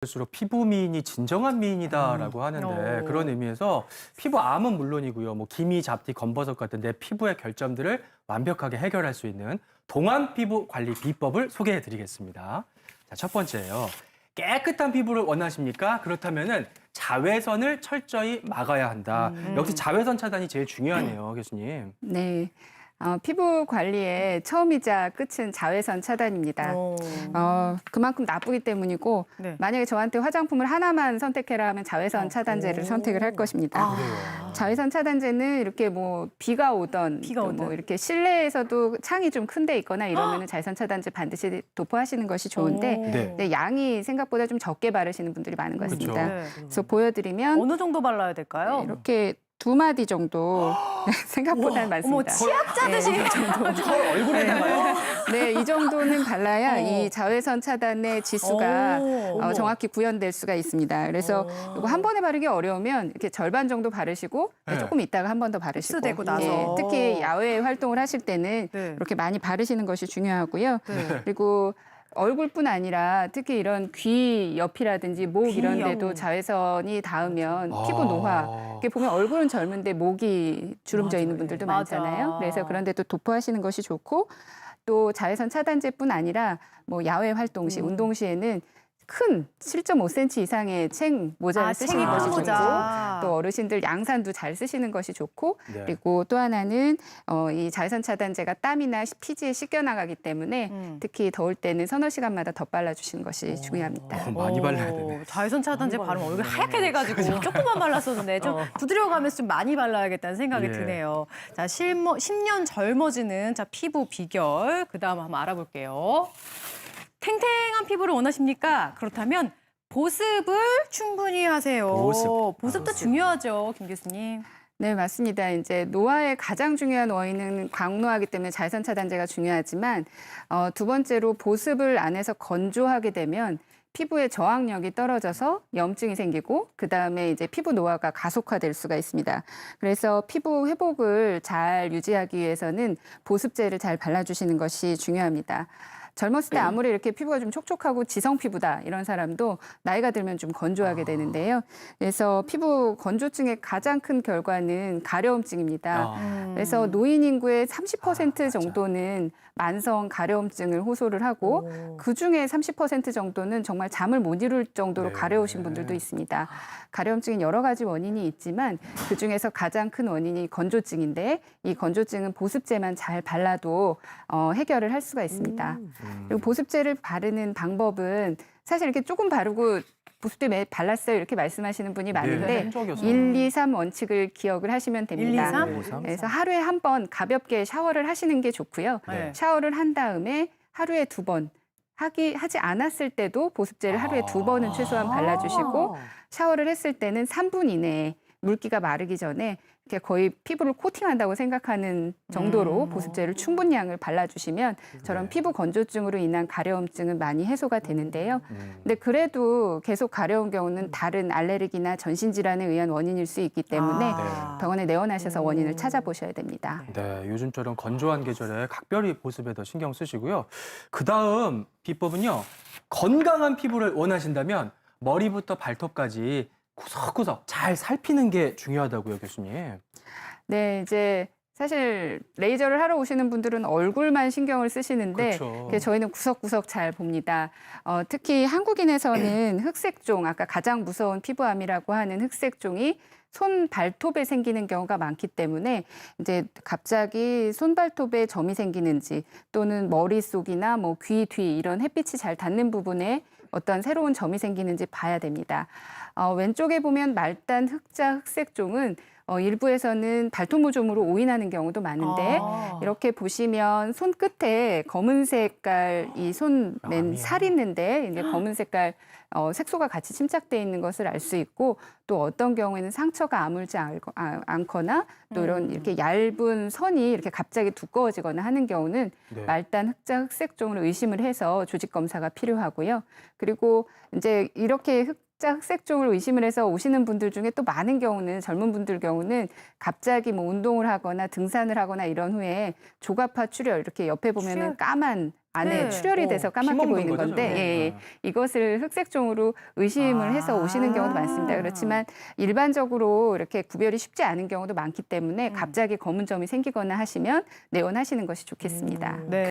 갈수록 피부 미인이 진정한 미인이다라고 하는데 그런 의미에서 피부암은 물론이고요. 뭐 기미, 잡티, 검버섯 같은 내 피부의 결점들을 완벽하게 해결할 수 있는 동안 피부 관리 비법을 소개해 드리겠습니다. 자, 첫 번째예요. 깨끗한 피부를 원하십니까? 그렇다면은 자외선을 철저히 막아야 한다. 역시 자외선 차단이 제일 중요하네요, 교수님. 네. 피부 관리의 처음이자 끝은 자외선 차단입니다. 그만큼 나쁘기 때문이고 네. 만약에 저한테 화장품을 하나만 선택해라 하면 자외선 차단제를 선택을 할 것입니다. 자외선 차단제는 이렇게 뭐 비가 오던 뭐 이렇게 실내에서도 창이 좀 큰 데 있거나 이러면 자외선 차단제 반드시 도포하시는 것이 좋은데 네. 근데 양이 생각보다 좀 적게 바르시는 분들이 많은 것 그렇죠. 같습니다. 네. 그래서 보여드리면 어느 정도 발라야 될까요? 이렇게 2마디 정도 생각보다는 많습니다. 어머, 치약자듯이. 저 얼굴에다가요? 네, 이 정도는 발라야 이 자외선 차단의 지수가 어머. 정확히 구현될 수가 있습니다. 그래서 이거 한 번에 바르기 어려우면 이렇게 절반 정도 바르시고 네. 조금 있다가 한 번 더 바르시고 흡수되고 나서. 특히 야외 활동을 하실 때는 네. 이렇게 많이 바르시는 것이 중요하고요. 네. 그리고 얼굴뿐 아니라 특히 이런 귀 옆이라든지 목 이런 데도 옆. 자외선이 닿으면 피부 노화. 이렇게 보면 얼굴은 젊은데 목이 주름져 있는 분들도 맞아. 많잖아요. 그래서 그런 데도 도포하시는 것이 좋고 또 자외선 차단제뿐 아니라 뭐 야외 활동 시, 운동 시에는 큰 7.5cm 이상의 책 모자를 쓰시는 책이 것이 큰 좋고 모자. 또 어르신들 양산도 잘 쓰시는 것이 좋고 네. 그리고 또 하나는 이 자외선 차단제가 땀이나 피지에 씻겨 나가기 때문에 특히 더울 때는 서너 시간마다 더 발라주시는 것이 중요합니다. 많이 발라야 되네. 자외선 차단제 바르면 얼굴 하얗게 돼가지고 조금만 발랐었는데 좀 부드러워가면서 좀 많이 발라야겠다는 생각이 예. 드네요. 자, 10년 젊어지는 피부 비결 그 다음 한번 알아볼게요. 탱탱한 피부를 원하십니까? 그렇다면 보습을 충분히 하세요. 보습도 중요하죠, 김 교수님. 네, 맞습니다. 이제 노화의 가장 중요한 원인은 광노화이기 때문에 자외선 차단제가 중요하지만 두 번째로 보습을 안 해서 건조하게 되면 피부의 저항력이 떨어져서 염증이 생기고 그다음에 이제 피부 노화가 가속화될 수가 있습니다. 그래서 피부 회복을 잘 유지하기 위해서는 보습제를 잘 발라주시는 것이 중요합니다. 젊었을 때 아무리 이렇게 피부가 좀 촉촉하고 지성 피부다 이런 사람도 나이가 들면 좀 건조하게 되는데요. 그래서 피부 건조증의 가장 큰 결과는 가려움증입니다. 그래서 노인 인구의 30% 정도는 만성 가려움증을 호소를 하고 그중에 30% 정도는 정말 잠을 못 이룰 정도로 네. 가려우신 분들도 있습니다. 가려움증은 여러 가지 원인이 있지만 그중에서 가장 큰 원인이 건조증인데 이 건조증은 보습제만 잘 발라도 해결을 할 수가 있습니다. 그리고 보습제를 바르는 방법은 사실 이렇게 조금 바르고 보습제 매 발랐어요 이렇게 말씀하시는 분이 많은데 한 적이 없어요. 1, 2, 3 원칙을 기억을 하시면 됩니다. 1, 2, 3? 그래서 하루에 한 번 가볍게 샤워를 하시는 게 좋고요. 네. 샤워를 한 다음에 하루에 2번 하지 않았을 때도 보습제를 하루에 2번은 최소한 발라주시고 샤워를 했을 때는 3분 이내에 물기가 마르기 전에 이렇게 거의 피부를 코팅한다고 생각하는 정도로 보습제를 충분량을 발라주시면 저런 피부 건조증으로 인한 가려움증은 많이 해소가 되는데요. 근데 그래도 계속 가려운 경우는 다른 알레르기나 전신질환에 의한 원인일 수 있기 때문에 병원에 내원하셔서 원인을 찾아보셔야 됩니다. 네, 요즘처럼 건조한 계절에 각별히 보습에 더 신경 쓰시고요. 그다음 비법은요. 건강한 피부를 원하신다면 머리부터 발톱까지 구석구석 잘 살피는 게 중요하다고요, 교수님. 네, 이제 사실 레이저를 하러 오시는 분들은 얼굴만 신경을 쓰시는데 그렇죠. 저희는 구석구석 잘 봅니다. 특히 한국인에서는 흑색종, 아까 가장 무서운 피부암이라고 하는 흑색종이 손 발톱에 생기는 경우가 많기 때문에 이제 갑자기 손 발톱에 점이 생기는지 또는 머릿속이나 뭐 귀 뒤 이런 햇빛이 잘 닿는 부분에 어떤 새로운 점이 생기는지 봐야 됩니다. 왼쪽에 보면 말단 흑자 흑색종은 일부에서는 발톱모종으로 오인하는 경우도 많은데 이렇게 보시면 손 끝에 검은 색깔 이 손 맨 살 있는데 이제 검은 색깔 색소가 같이 침착돼 있는 것을 알 수 있고 또 어떤 경우에는 상처가 아물지 않거나 또 이런 이렇게 얇은 선이 이렇게 갑자기 두꺼워지거나 하는 경우는 네. 말단 흑자 흑색종으로 의심을 해서 조직 검사가 필요하고요. 그리고 이제 이렇게 살짝 흑색종을 의심을 해서 오시는 분들 중에 또 많은 경우는 젊은 분들 경우는 갑자기 뭐 운동을 하거나 등산을 하거나 이런 후에 조갑파 출혈 이렇게 옆에 보면은 출혈. 까만 안에 네. 출혈이 돼서 까맣게 피 먹는 보이는 거죠, 건데 저거. 예, 이것을 흑색종으로 의심을 해서 오시는 경우도 많습니다. 그렇지만 일반적으로 이렇게 구별이 쉽지 않은 경우도 많기 때문에 갑자기 검은 점이 생기거나 하시면 내원하시는 것이 좋겠습니다. 네.